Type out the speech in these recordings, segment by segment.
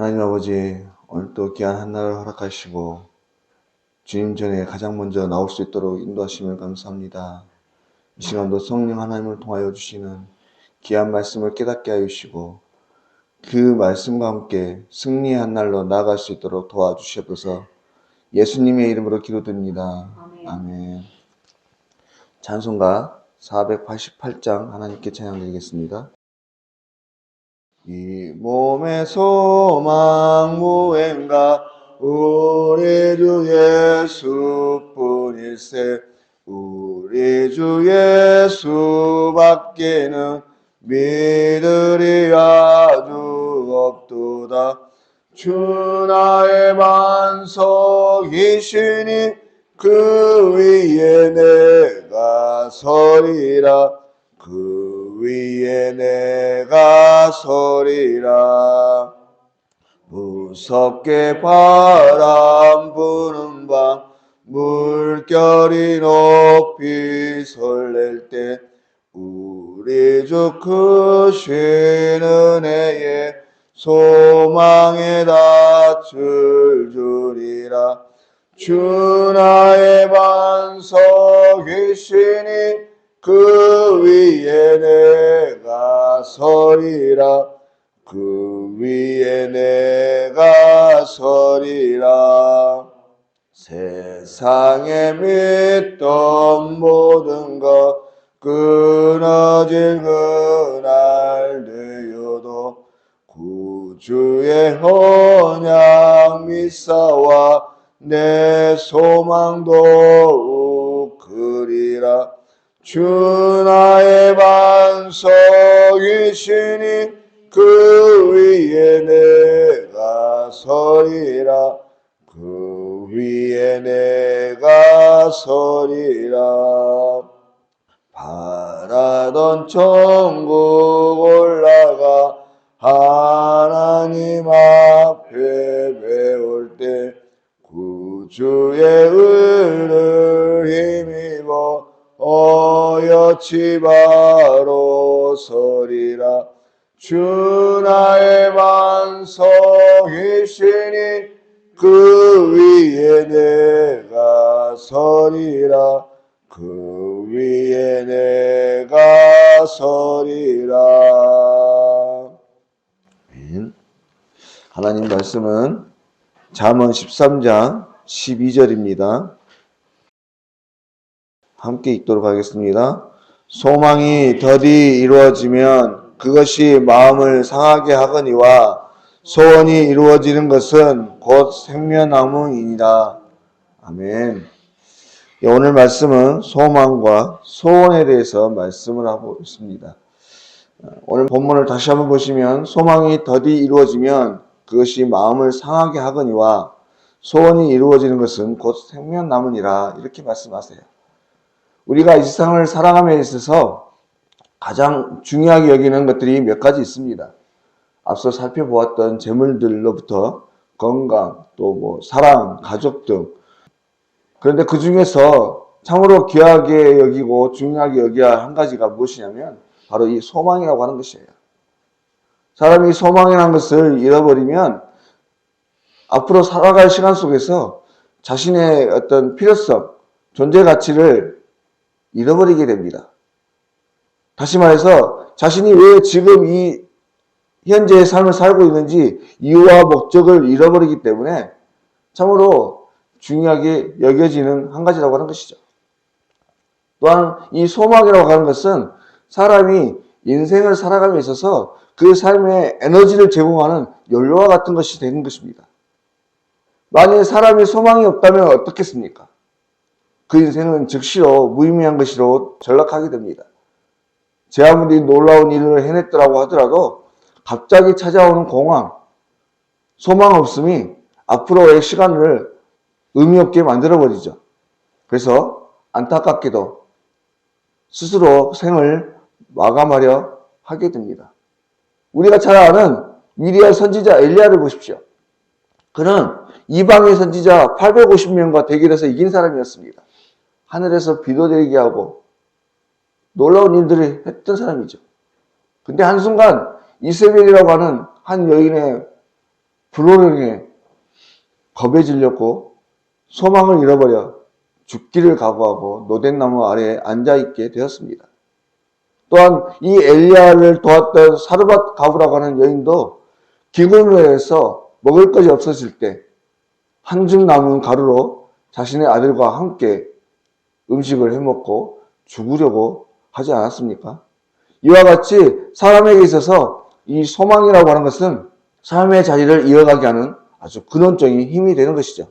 하나님 아버지, 오늘 또 귀한 한날을 허락하시고 주님 전에 가장 먼저 나올 수 있도록 인도하심을 감사합니다. 이 시간도 성령 하나님을 통하여 주시는 귀한 말씀을 깨닫게 하여 주시고 그 말씀과 함께 승리의 한날로 나아갈 수 있도록 도와주시옵소서. 예수님의 이름으로 기도드립니다. 아멘. 찬송가 488장 하나님께 찬양드리겠습니다. 이 몸의 소망 무언가 우리 주 예수뿐일세. 우리 주 예수밖에는 믿으리 아주 없도다. 주 나의 반석이시니 그 위에 내가 서리라. 그 위에 내가 서리라. 무섭게 바람 부는 밤 물결이 높이 설렐 때 우리 주 크신 은혜에 소망에 닿을 줄이라. 주 나의 반석이시니 그 위에 내가 서리라. 그 위에 내가 서리라. 세상에 믿던 모든 것 끊어질 그날 되어도 구주의 언약 믿사와 내 소망도 그리라. 주 나의 반석이시니 그 위에 내가 서리라. 그 위에 내가 서리라. 바라던 천국 올라가 하나님 앞에 배울 때 구주의 은을 힘입어 어여치 바로 서리라. 주 나의 반석이시니 그 위에 내가 서리라. 그 위에 내가 서리라. 하나님 말씀은 잠언 13장 12절입니다. 함께 읽도록 하겠습니다. 소망이 더디 이루어지면 그것이 마음을 상하게 하거니와 소원이 이루어지는 것은 곧 생명나무이니라. 아멘. 오늘 말씀은 소망과 소원에 대해서 말씀을 하고 있습니다. 오늘 본문을 다시 한번 보시면 소망이 더디 이루어지면 그것이 마음을 상하게 하거니와 소원이 이루어지는 것은 곧 생명나무니라. 이렇게 말씀하세요. 우리가 이 세상을 살아감에 있어서 가장 중요하게 여기는 것들이 몇 가지 있습니다. 앞서 살펴보았던 재물들로부터 건강, 또 사랑, 가족 등. 그런데 그 중에서 참으로 귀하게 여기고 중요하게 여겨야 할 한 가지가 무엇이냐면 바로 이 소망이라고 하는 것이에요. 사람이 소망이라는 것을 잃어버리면 앞으로 살아갈 시간 속에서 자신의 어떤 필요성, 존재 가치를 잃어버리게 됩니다. 다시 말해서 자신이 왜 지금 이 현재의 삶을 살고 있는지 이유와 목적을 잃어버리기 때문에 참으로 중요하게 여겨지는 한 가지라고 하는 것이죠. 또한 이 소망이라고 하는 것은 사람이 인생을 살아감에 있어서 그 삶에 에너지를 제공하는 연료와 같은 것이 되는 것입니다. 만약에 사람이 소망이 없다면 어떻겠습니까? 그 인생은 즉시로 무의미한 것으로 전락하게 됩니다. 제 아무리 놀라운 일을 해냈더라고 하더라도 갑자기 찾아오는 공황, 소망 없음이 앞으로의 시간을 의미 없게 만들어버리죠. 그래서 안타깝게도 스스로 생을 마감하려 하게 됩니다. 우리가 잘 아는 위대한 선지자 엘리야를 보십시오. 그는 이방의 선지자 850명과 대결해서 이긴 사람이었습니다. 하늘에서 비도 내리게 하고 놀라운 일들을 했던 사람이죠. 근데 한순간 이세벨이라고 하는 한 여인의 불호령에 겁에 질렸고 소망을 잃어버려 죽기를 각오하고 노덴나무 아래에 앉아있게 되었습니다. 또한 이 엘리야를 도왔던 사르밧 가브라고 하는 여인도 기근으로 해서 먹을 것이 없어질 때 한 줌 남은 가루로 자신의 아들과 함께 음식을 해먹고 죽으려고 하지 않았습니까? 이와 같이 사람에게 있어서 이 소망이라고 하는 것은 삶의 자리를 이어가게 하는 아주 근원적인 힘이 되는 것이죠.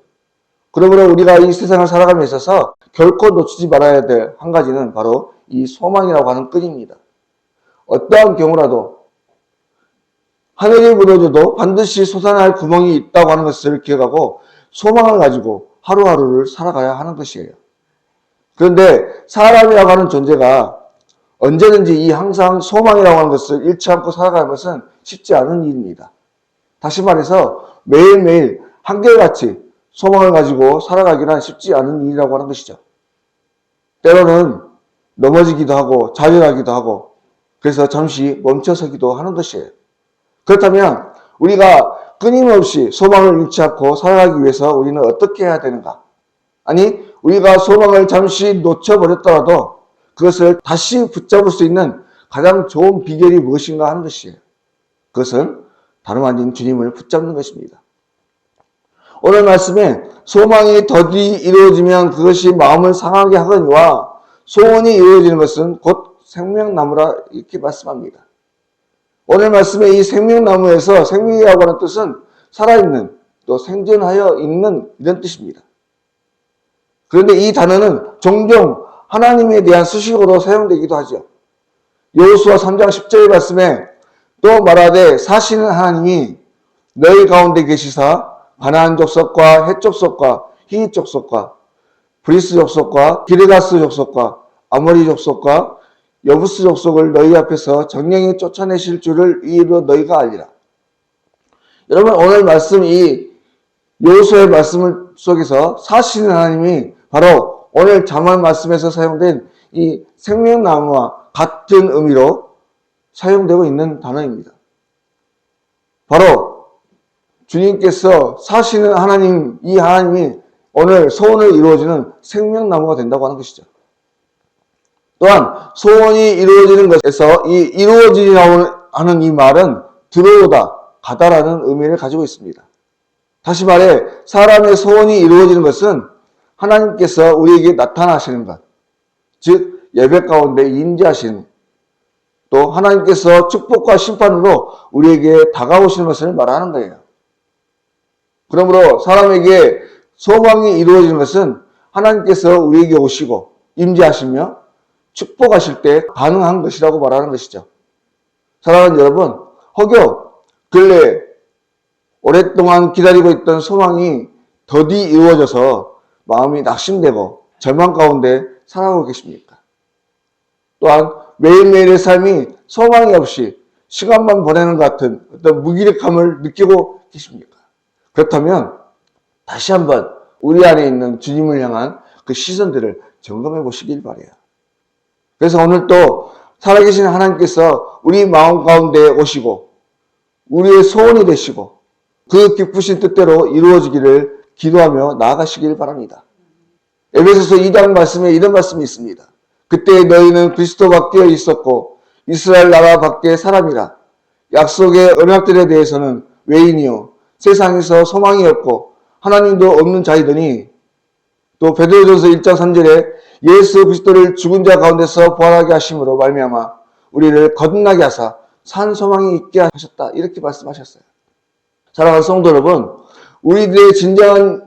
그러므로 우리가 이 세상을 살아감에 있어서 결코 놓치지 말아야 될 한 가지는 바로 이 소망이라고 하는 끈입니다. 어떠한 경우라도 하늘이 무너져도 반드시 솟아날 구멍이 있다고 하는 것을 기억하고 소망을 가지고 하루하루를 살아가야 하는 것이에요. 그런데 사람이라고 하는 존재가 언제든지 이 항상 소망이라고 하는 것을 잃지 않고 살아가는 것은 쉽지 않은 일입니다. 다시 말해서 매일매일 한결같이 소망을 가지고 살아가기란 쉽지 않은 일이라고 하는 것이죠. 때로는 넘어지기도 하고 좌절하기도 하고 그래서 잠시 멈춰서기도 하는 것이에요. 그렇다면 우리가 끊임없이 소망을 잃지 않고 살아가기 위해서 우리는 어떻게 해야 되는가? 아니, 우리가 소망을 잠시 놓쳐버렸더라도 그것을 다시 붙잡을 수 있는 가장 좋은 비결이 무엇인가 하는 것이에요. 그것은 다름 아닌 주님을 붙잡는 것입니다. 오늘 말씀에 소망이 더디 이루어지면 그것이 마음을 상하게 하거니와 소원이 이루어지는 것은 곧 생명나무라 이렇게 말씀합니다. 오늘 말씀에 이 생명나무에서 생명이라고 하는 뜻은 살아있는 또 생존하여 있는 이런 뜻입니다. 그런데 이 단어는 종종 하나님에 대한 수식어로 사용되기도 하죠. 여호수아 3장 10절 말씀에 또 말하되 사시는 하나님이 너희 가운데 계시사 가나안 족속과 헷 족속과 히윗 족속과 브리스 족속과 기르가스 족속과 아모리 족속과 여부스 족속을 너희 앞에서 정령히 쫓아내실 줄을 이로 너희가 알리라. 여러분 오늘 말씀 이 여호수아의 말씀 속에서 사시는 하나님이 바로 오늘 잠언 말씀에서 사용된 이 생명나무와 같은 의미로 사용되고 있는 단어입니다. 바로 주님께서 사시는 하나님, 이 하나님이 오늘 소원을 이루어지는 생명나무가 된다고 하는 것이죠. 또한 소원이 이루어지는 것에서 이 이루어지라고 하는 이 말은 들어오다, 가다라는 의미를 가지고 있습니다. 다시 말해 사람의 소원이 이루어지는 것은 하나님께서 우리에게 나타나시는 것, 즉 예배 가운데 임재하시는 또 하나님께서 축복과 심판으로 우리에게 다가오시는 것을 말하는 거예요. 그러므로 사람에게 소망이 이루어지는 것은 하나님께서 우리에게 오시고 임재하시며 축복하실 때 가능한 것이라고 말하는 것이죠. 사랑하는 여러분, 혹여 근래 오랫동안 기다리고 있던 소망이 더디 이루어져서 마음이 낙심되고 절망 가운데 살아가고 계십니까? 또한 매일매일의 삶이 소망이 없이 시간만 보내는 것 같은 어떤 무기력함을 느끼고 계십니까? 그렇다면 다시 한번 우리 안에 있는 주님을 향한 그 시선들을 점검해 보시길 바라요. 그래서 오늘 또 살아계신 하나님께서 우리 마음 가운데 오시고 우리의 소원이 되시고 그 기쁘신 뜻대로 이루어지기를 기도하며 나아가시길 바랍니다. 에베소서 2장 말씀에 이런 말씀이 있습니다. 그때 너희는 그리스도 밖에 있었고 이스라엘 나라 밖에 사람이라 약속의 언약들에 대해서는 외인이요 세상에서 소망이 없고 하나님도 없는 자이더니 또 베드로전서 1장 3절에 예수 그리스도를 죽은 자 가운데서 부활하게 하심으로 말미암아 우리를 거듭나게 하사 산 소망이 있게 하셨다 이렇게 말씀하셨어요. 사랑하는 성도 여러분, 우리들의 진정한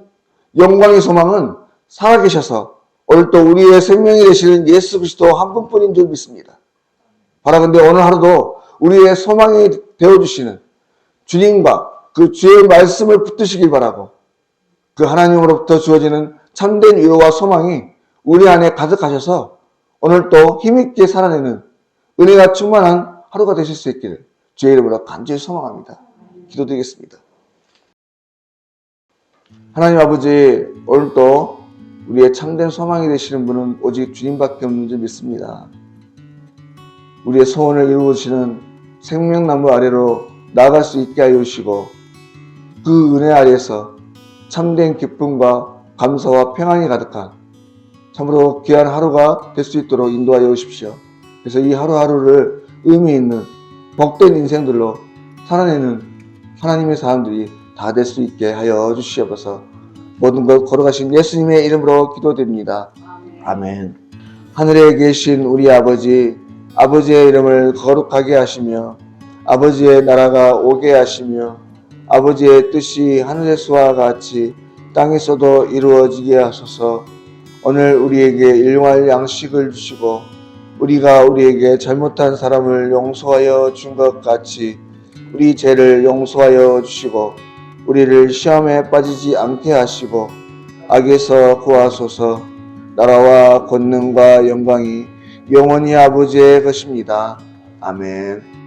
영광의 소망은 살아계셔서 오늘 또 우리의 생명이 되시는 예수 그리스도 한 분뿐인 줄 믿습니다. 바라건대 오늘 하루도 우리의 소망이 되어주시는 주님과 그 주의 말씀을 붙드시길 바라고 그 하나님으로부터 주어지는 참된 위로와 소망이 우리 안에 가득하셔서 오늘 또 힘있게 살아내는 은혜가 충만한 하루가 되실 수 있기를 주의 이름으로 간절히 소망합니다. 기도드리겠습니다. 하나님 아버지, 오늘 또 우리의 참된 소망이 되시는 분은 오직 주님밖에 없는 줄 믿습니다. 우리의 소원을 이루시는 생명나무 아래로 나아갈 수 있게 하여 주시고 그 은혜 아래에서 참된 기쁨과 감사와 평안이 가득한 참으로 귀한 하루가 될 수 있도록 인도하여 주십시오. 그래서 이 하루하루를 의미 있는 복된 인생들로 살아내는 하나님의 사람들이 다 될 수 있게 하여 주시옵소서. 모든 것 걸어가신 예수님의 이름으로 기도드립니다. 아멘. 하늘에 계신 우리 아버지, 아버지의 이름을 거룩하게 하시며 아버지의 나라가 오게 하시며 아버지의 뜻이 하늘에서와 같이 땅에서도 이루어지게 하소서. 오늘 우리에게 일용할 양식을 주시고 우리가 우리에게 잘못한 사람을 용서하여 준 것 같이 우리 죄를 용서하여 주시고 우리를 시험에 빠지지 않게 하시고 악에서 구하소서. 나라와 권능과 영광이 영원히 아버지의 것입니다. 아멘.